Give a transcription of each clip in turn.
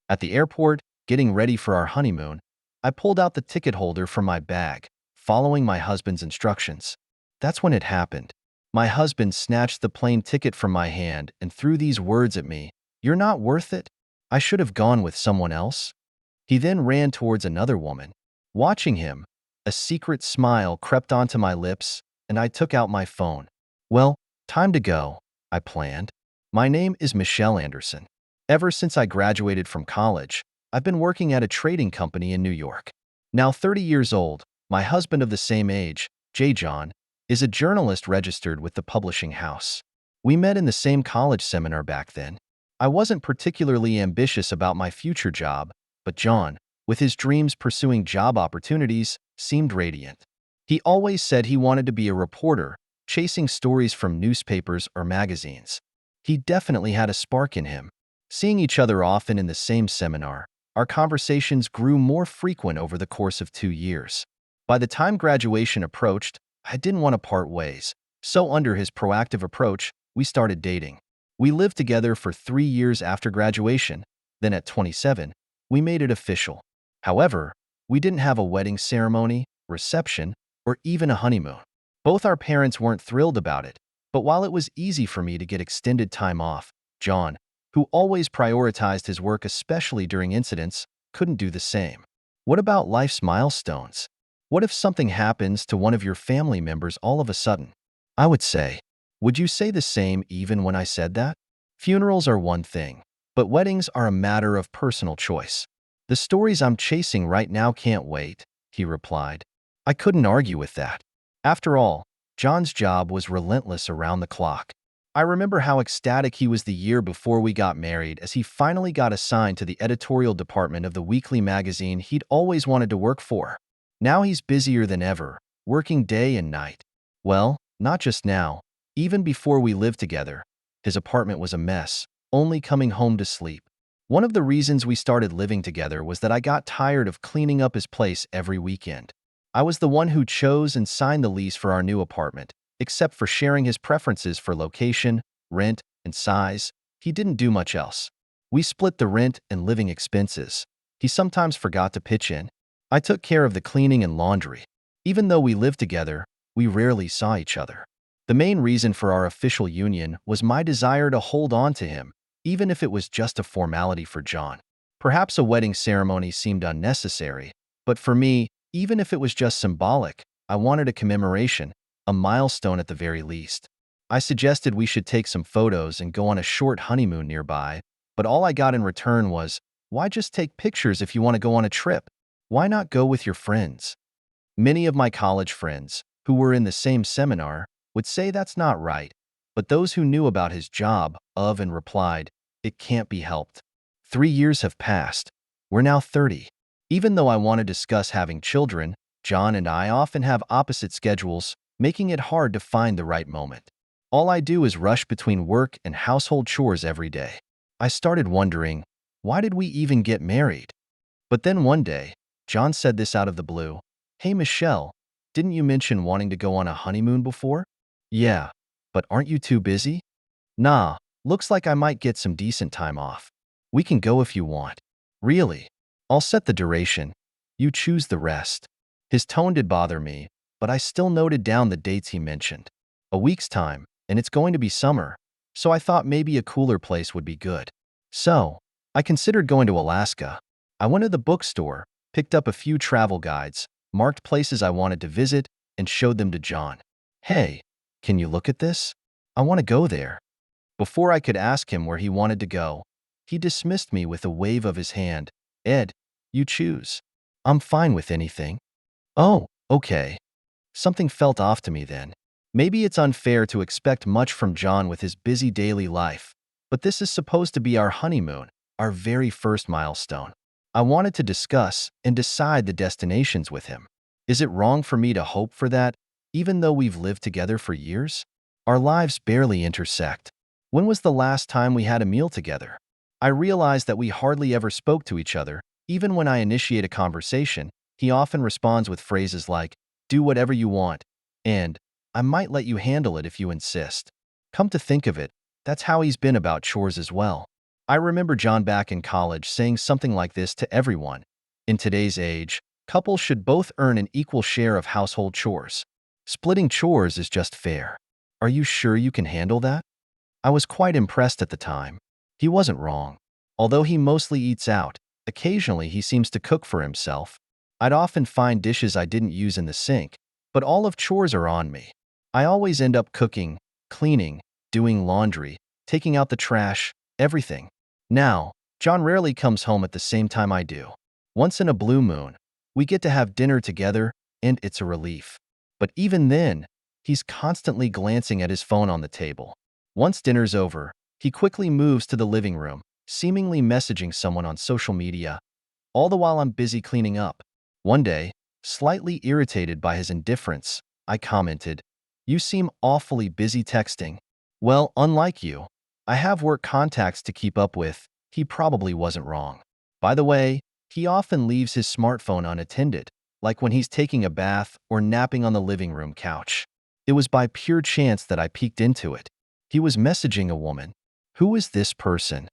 At the airport, getting ready for our honeymoon, I pulled out the ticket holder from my bag, following my husband's instructions. That's when it happened. My husband snatched the plane ticket from my hand and threw these words at me: "You're not worth it. I should have gone with someone else." He then ran towards another woman. Watching him, a secret smile crept onto my lips, and I took out my phone. "Well, time to go," I planned. "My name is Michelle Anderson. Ever since I graduated from college, I've been working at a trading company in New York. Now 30 years old, my husband of the same age, J. John, is a journalist registered with the publishing house. We met in the same college seminar back then. I wasn't particularly ambitious about my future job, but John, with his dreams pursuing job opportunities, seemed radiant. He always said he wanted to be a reporter, chasing stories from newspapers or magazines. He definitely had a spark in him. Seeing each other often in the same seminar, our conversations grew more frequent over the course of 2 years. By the time graduation approached, I didn't want to part ways, so under his proactive approach, we started dating. We lived together for 3 years after graduation. Then at 27, we made it official. However, we didn't have a wedding ceremony, reception, or even a honeymoon. Both our parents weren't thrilled about it, but while it was easy for me to get extended time off, John, who always prioritized his work especially during incidents, couldn't do the same. What about life's milestones? What if something happens to one of your family members all of a sudden? I would say, would you say the same even when I said that? Funerals are one thing, but weddings are a matter of personal choice. "The stories I'm chasing right now can't wait," he replied. I couldn't argue with that. After all, John's job was relentless around the clock. I remember how ecstatic he was the year before we got married as he finally got assigned to the editorial department of the weekly magazine he'd always wanted to work for. Now he's busier than ever, working day and night. Well, not just now. Even before we lived together, his apartment was a mess, only coming home to sleep. One of the reasons we started living together was that I got tired of cleaning up his place every weekend. I was the one who chose and signed the lease for our new apartment. Except for sharing his preferences for location, rent, and size, he didn't do much else. We split the rent and living expenses. He sometimes forgot to pitch in. I took care of the cleaning and laundry. Even though we lived together, we rarely saw each other. The main reason for our official union was my desire to hold on to him, even if it was just a formality for John. Perhaps a wedding ceremony seemed unnecessary, but for me, even if it was just symbolic, I wanted a commemoration, a milestone at the very least. I suggested we should take some photos and go on a short honeymoon nearby, but all I got in return was, "Why just take pictures if you want to go on a trip? Why not go with your friends?" Many of my college friends, who were in the same seminar, would say that's not right, but those who knew about his job and replied, "It can't be helped." 3 years have passed. We're now 30. Even though I want to discuss having children, John and I often have opposite schedules, making it hard to find the right moment. All I do is rush between work and household chores every day. I started wondering, why did we even get married? But then one day, John said this out of the blue: "Hey Michelle, didn't you mention wanting to go on a honeymoon before?" "Yeah, but aren't you too busy?" "Nah, looks like I might get some decent time off. We can go if you want." "Really? I'll set the duration. You choose the rest." His tone did bother me, but I still noted down the dates he mentioned. A week's time, and it's going to be summer, so I thought maybe a cooler place would be good. So, I considered going to Alaska. I went to the bookstore, picked up a few travel guides, marked places I wanted to visit, and showed them to John. "Hey, can you look at this? I want to go there." Before I could ask him where he wanted to go, he dismissed me with a wave of his hand. "Ed, you choose. I'm fine with anything." "Oh, okay." Something felt off to me then. Maybe it's unfair to expect much from John with his busy daily life, but this is supposed to be our honeymoon, our very first milestone. I wanted to discuss and decide the destinations with him. Is it wrong for me to hope for that, even though we've lived together for years? Our lives barely intersect. When was the last time we had a meal together? I realized that we hardly ever spoke to each other. Even when I initiate a conversation, he often responds with phrases like, "Do whatever you want," and "I might let you handle it if you insist." Come to think of it, that's how he's been about chores as well. I remember John back in college saying something like this to everyone. In today's age, couples should both earn an equal share of household chores. Splitting chores is just fair. Are you sure you can handle that? I was quite impressed at the time. He wasn't wrong. Although he mostly eats out, occasionally he seems to cook for himself. I'd often find dishes I didn't use in the sink, but all of chores are on me. I always end up cooking, cleaning, doing laundry, taking out the trash, everything. Now, John rarely comes home at the same time I do. Once in a blue moon, we get to have dinner together, and it's a relief. But even then, he's constantly glancing at his phone on the table. Once dinner's over, he quickly moves to the living room, seemingly messaging someone on social media, all the while I'm busy cleaning up. One day, slightly irritated by his indifference, I commented, "You seem awfully busy texting." Well, unlike you, I have work contacts to keep up with. He probably wasn't wrong. By the way, he often leaves his smartphone unattended, like when he's taking a bath or napping on the living room couch. It was by pure chance that I peeked into it. He was messaging a woman. Who is this person?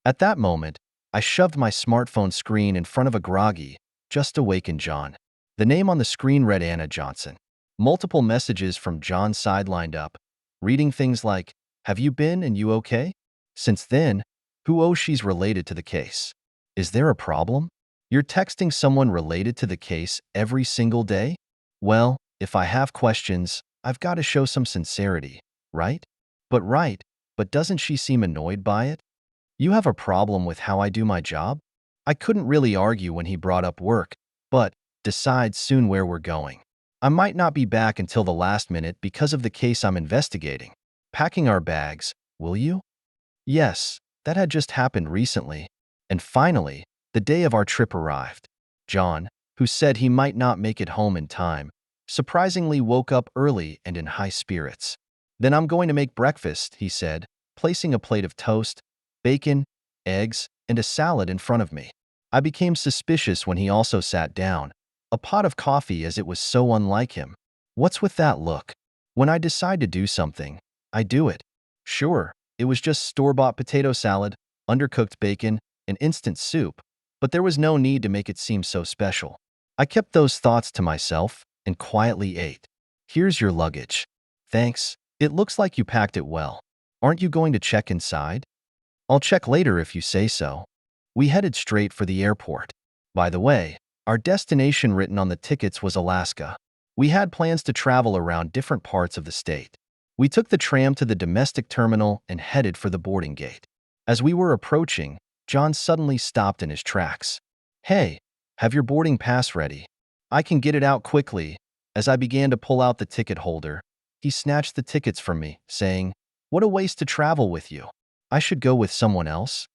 At that moment, I shoved my smartphone screen in front of a groggy, just awakened John. The name on the screen read Anna Johnson. Multiple messages from John's side lined up, reading things like, "Have you been and you okay?" Since then, she's related to the case. Is there a problem? You're texting someone related to the case every single day? Well, if I have questions, I've got to show some sincerity, right? But doesn't she seem annoyed by it? You have a problem with how I do my job? I couldn't really argue when he brought up work, but decide soon where we're going. I might not be back until the last minute because of the case I'm investigating. Packing our bags, will you? Yes, that had just happened recently. And finally, the day of our trip arrived. John, who said he might not make it home in time, surprisingly woke up early and in high spirits. Then I'm going to make breakfast, he said, placing a plate of toast, bacon, eggs, and a salad in front of me. I became suspicious when he also sat down, a pot of coffee as it was so unlike him. What's with that look? When I decide to do something, I do it. Sure, it was just store-bought potato salad, undercooked bacon, and instant soup, but there was no need to make it seem so special. I kept those thoughts to myself and quietly ate. Here's your luggage. Thanks. It looks like you packed it well. Aren't you going to check inside? I'll check later if you say so. We headed straight for the airport. By the way, our destination written on the tickets was Alaska. We had plans to travel around different parts of the state. We took the tram to the domestic terminal and headed for the boarding gate. As we were approaching, John suddenly stopped in his tracks. "Hey, have your boarding pass ready. I can get it out quickly." As I began to pull out the ticket holder, he snatched the tickets from me, saying, "What a waste to travel with you. I should go with someone else."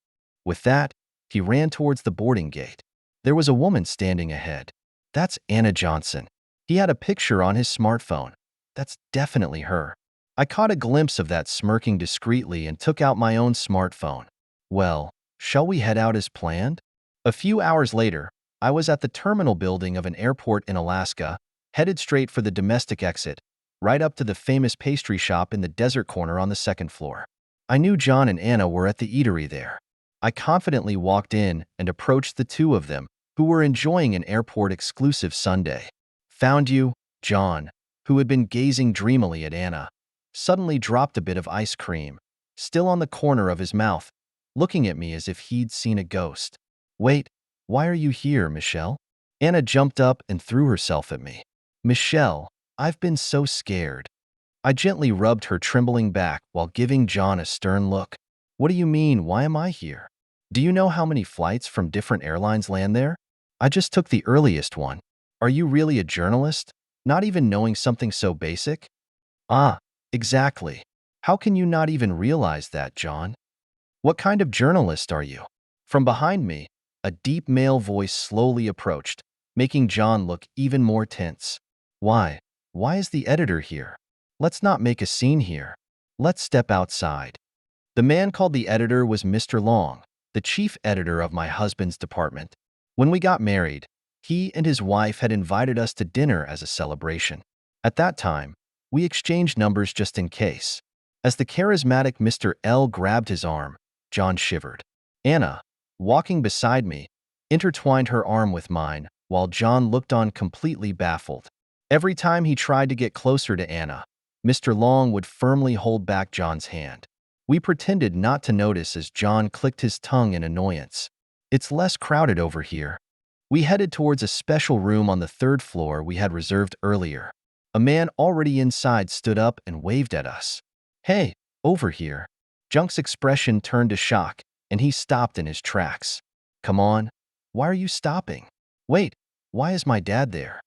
With that, he ran towards the boarding gate. There was a woman standing ahead. That's Anna Johnson. He had a picture on his smartphone. That's definitely her. I caught a glimpse of that smirking discreetly and took out my own smartphone. Well, shall we head out as planned? A few hours later, I was at the terminal building of an airport in Alaska, headed straight for the domestic exit, right up to the famous pastry shop in the desert corner on the second floor. I knew John and Anna were at the eatery there. I confidently walked in and approached the two of them, who were enjoying an airport-exclusive sundae. "Found you," John, who had been gazing dreamily at Anna, suddenly dropped a bit of ice cream, still on the corner of his mouth, looking at me as if he'd seen a ghost. "Wait, why are you here, Michelle?" Anna jumped up and threw herself at me. "Michelle, I've been so scared." I gently rubbed her trembling back while giving John a stern look. "What do you mean, why am I here? Do you know how many flights from different airlines land there? I just took the earliest one. Are you really a journalist? Not even knowing something so basic?" "Ah, exactly. How can you not even realize that, John? What kind of journalist are you?" From behind me, a deep male voice slowly approached, making John look even more tense. Why? Why is the editor here? Let's not make a scene here. Let's step outside." The man called the editor was Mr. Long, the chief editor of my husband's department. When we got married, he and his wife had invited us to dinner as a celebration. At that time, we exchanged numbers just in case. As the charismatic Mr. L grabbed his arm, John shivered. Anna, walking beside me, intertwined her arm with mine, while John looked on completely baffled. Every time he tried to get closer to Anna, Mr. Long would firmly hold back John's hand. We pretended not to notice as John clicked his tongue in annoyance. It's less crowded over here. We headed towards a special room on the third floor we had reserved earlier. A man already inside stood up and waved at us. Hey, over here. Junk's expression turned to shock, and he stopped in his tracks. Come on. Why are you stopping? Wait, why is my dad there?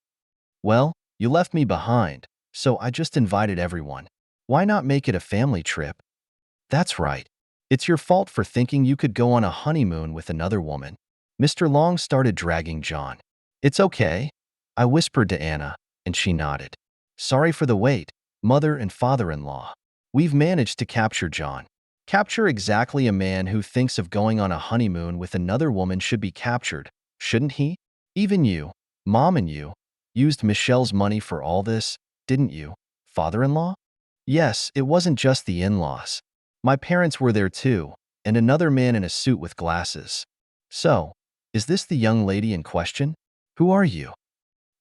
Well, you left me behind, so I just invited everyone. Why not make it a family trip? That's right. It's your fault for thinking you could go on a honeymoon with another woman. Mr. Long started dragging John. It's okay, I whispered to Anna, and she nodded. Sorry for the wait, mother and father-in-law. We've managed to capture John. Capture exactly a man who thinks of going on a honeymoon with another woman should be captured, shouldn't he? Even you, Mom and you, used Michelle's money for all this, didn't you, father-in-law? Yes, it wasn't just the in-laws. My parents were there too, and another man in a suit with glasses. So, is this the young lady in question? Who are you?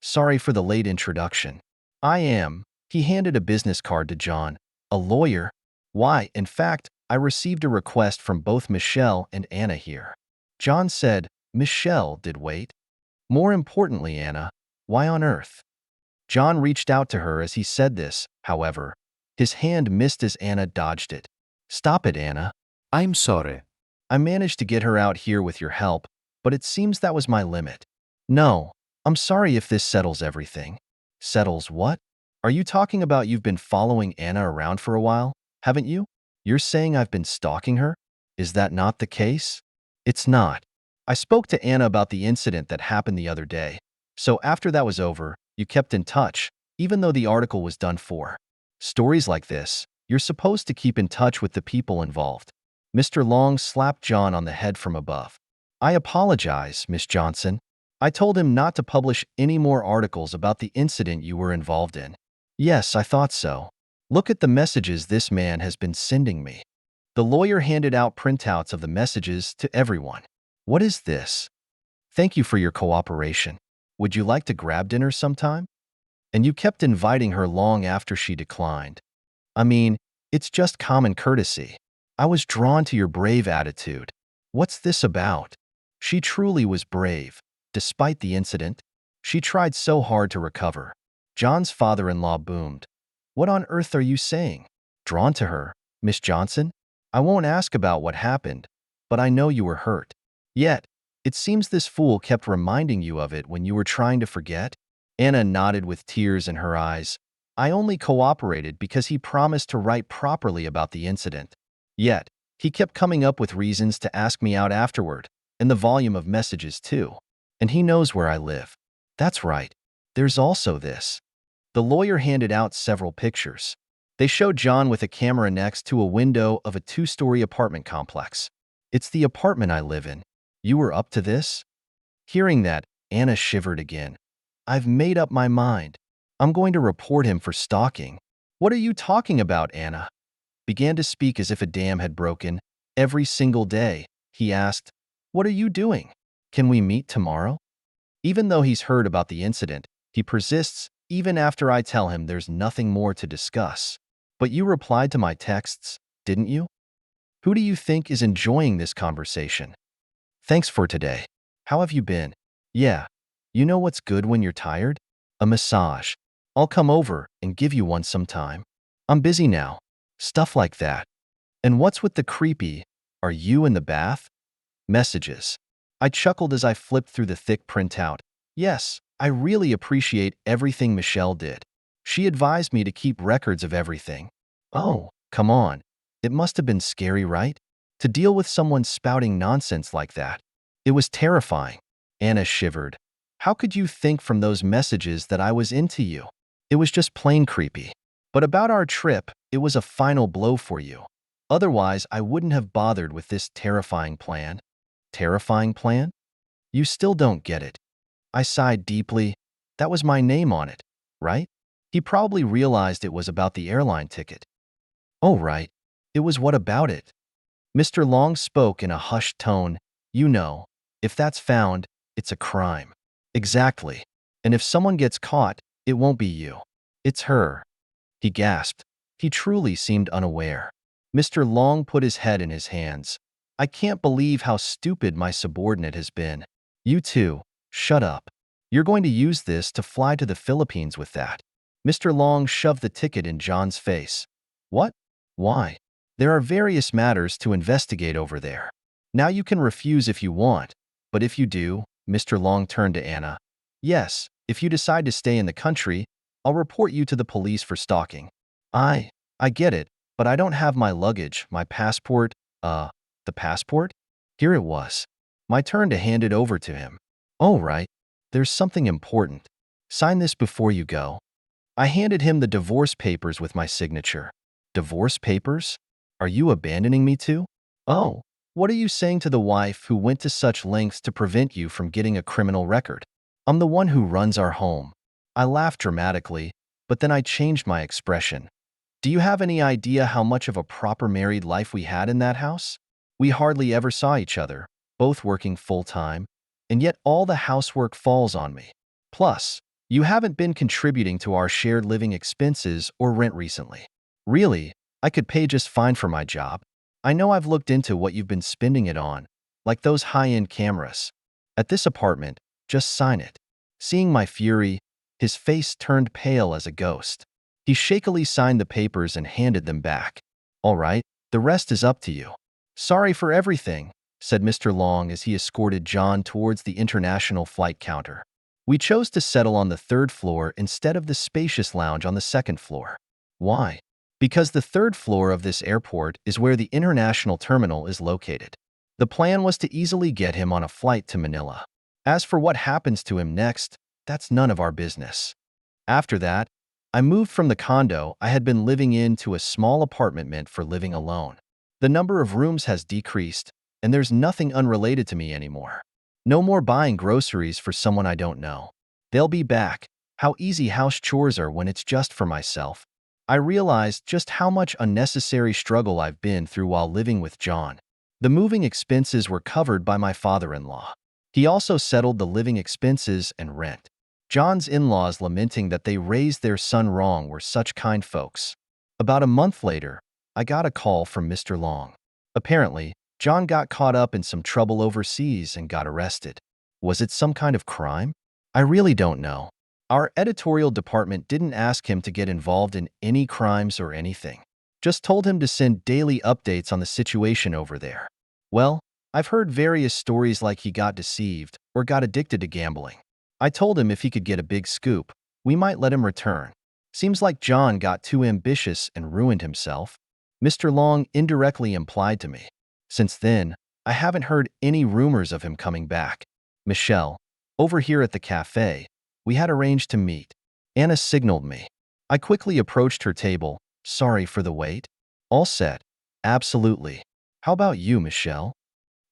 Sorry for the late introduction. I am. He handed a business card to John. A lawyer? Why, in fact, I received a request from both Michelle and Anna here. John said, Michelle did wait. More importantly, Anna, why on earth? John reached out to her as he said this, however. His hand missed as Anna dodged it. Stop it, Anna. I'm sorry. I managed to get her out here with your help, but it seems that was my limit. No, I'm sorry if this settles everything. Settles what? Are you talking about you've been following Anna around for a while, haven't you? You're saying I've been stalking her? Is that not the case? It's not. I spoke to Anna about the incident that happened the other day. So after that was over, you kept in touch, even though the article was done for. Stories like this, you're supposed to keep in touch with the people involved. Mr. Long slapped John on the head from above. I apologize, Miss Johnson. I told him not to publish any more articles about the incident you were involved in. Yes, I thought so. Look at the messages this man has been sending me. The lawyer handed out printouts of the messages to everyone. What is this? Thank you for your cooperation. Would you like to grab dinner sometime? And you kept inviting her long after she declined. I mean, it's just common courtesy. I was drawn to your brave attitude. What's this about? She truly was brave. Despite the incident, she tried so hard to recover. John's father-in-law boomed. What on earth are you saying? Drawn to her, Miss Johnson? I won't ask about what happened, but I know you were hurt. Yet, it seems this fool kept reminding you of it when you were trying to forget. Anna nodded with tears in her eyes. I only cooperated because he promised to write properly about the incident. Yet, he kept coming up with reasons to ask me out afterward, and the volume of messages too. And he knows where I live. That's right. There's also this. The lawyer handed out several pictures. They showed John with a camera next to a window of a 2-story apartment complex. It's the apartment I live in. You were up to this? Hearing that, Anna shivered again. I've made up my mind. I'm going to report him for stalking. What are you talking about, Anna? Began to speak as if a dam had broken. Every single day, he asked, what are you doing? Can we meet tomorrow? Even though he's heard about the incident, he persists even after I tell him there's nothing more to discuss. But you replied to my texts, didn't you? Who do you think is enjoying this conversation? Thanks for today. How have you been? Yeah. You know what's good when you're tired? A massage. I'll come over and give you one sometime. I'm busy now. Stuff like that. And what's with the creepy, are you in the bath? Messages. I chuckled as I flipped through the thick printout. Yes, I really appreciate everything Michelle did. She advised me to keep records of everything. Oh, come on. It must have been scary, right? To deal with someone spouting nonsense like that. It was terrifying. Anna shivered. How could you think from those messages that I was into you? It was just plain creepy. But about our trip, it was a final blow for you. Otherwise, I wouldn't have bothered with this terrifying plan. Terrifying plan? You still don't get it. I sighed deeply. That was my name on it, right? He probably realized it was about the airline ticket. Oh, right. It was what about it? Mr. Long spoke in a hushed tone. You know, if that's found, it's a crime. Exactly. And if someone gets caught, it won't be you. It's her. He gasped. He truly seemed unaware. Mr. Long put his head in his hands. I can't believe how stupid my subordinate has been. You too. Shut up. You're going to use this to fly to the Philippines with that. Mr. Long shoved the ticket in John's face. What? Why? There are various matters to investigate over there. Now you can refuse if you want, but if you do, Mr. Long turned to Anna. Yes, if you decide to stay in the country, I'll report you to the police for stalking. I get it, but I don't have my luggage, my passport, the passport? Here it was. My turn to hand it over to him. Oh, right. There's something important. Sign this before you go. I handed him the divorce papers with my signature. Divorce papers? Are you abandoning me too? Oh, what are you saying to the wife who went to such lengths to prevent you from getting a criminal record? I'm the one who runs our home. I laughed dramatically, but then I changed my expression. Do you have any idea how much of a proper married life we had in that house? We hardly ever saw each other, both working full-time, and yet all the housework falls on me. Plus, you haven't been contributing to our shared living expenses or rent recently. Really, I could pay just fine for my job. I know I've looked into what you've been spending it on, like those high-end cameras. At this apartment, just sign it. Seeing my fury, his face turned pale as a ghost. He shakily signed the papers and handed them back. All right, the rest is up to you. Sorry for everything, said Mr. Long as he escorted John towards the international flight counter. We chose to settle on the third floor instead of the spacious lounge on the second floor. Why? Because the third floor of this airport is where the international terminal is located. The plan was to easily get him on a flight to Manila. As for what happens to him next, that's none of our business. After that, I moved from the condo I had been living in to a small apartment meant for living alone. The number of rooms has decreased, and there's nothing unrelated to me anymore. No more buying groceries for someone I don't know. They'll be back. How easy house chores are when it's just for myself. I realized just how much unnecessary struggle I've been through while living with John. The moving expenses were covered by my father-in-law. He also settled the living expenses and rent. John's in-laws lamenting that they raised their son wrong were such kind folks. About a month later, I got a call from Mr. Long. Apparently, John got caught up in some trouble overseas and got arrested. Was it some kind of crime? I really don't know. Our editorial department didn't ask him to get involved in any crimes or anything. Just told him to send daily updates on the situation over there. Well, I've heard various stories like he got deceived or got addicted to gambling. I told him if he could get a big scoop, we might let him return. Seems like John got too ambitious and ruined himself. Mr. Long indirectly implied to me. Since then, I haven't heard any rumors of him coming back. Michelle, over here at the cafe, we had arranged to meet. Anna signaled me. I quickly approached her table. Sorry for the wait. All set. Absolutely. How about you, Michelle?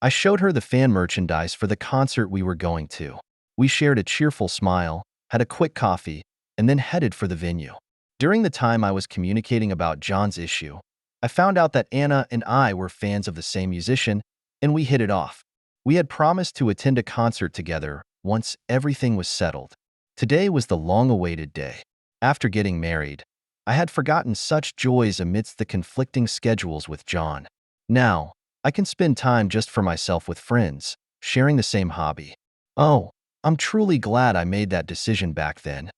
I showed her the fan merchandise for the concert we were going to. We shared a cheerful smile, had a quick coffee, and then headed for the venue. During the time I was communicating about John's issue, I found out that Anna and I were fans of the same musician, and we hit it off. We had promised to attend a concert together once everything was settled. Today was the long-awaited day. After getting married, I had forgotten such joys amidst the conflicting schedules with John. Now, I can spend time just for myself with friends, sharing the same hobby. Oh, I'm truly glad I made that decision back then.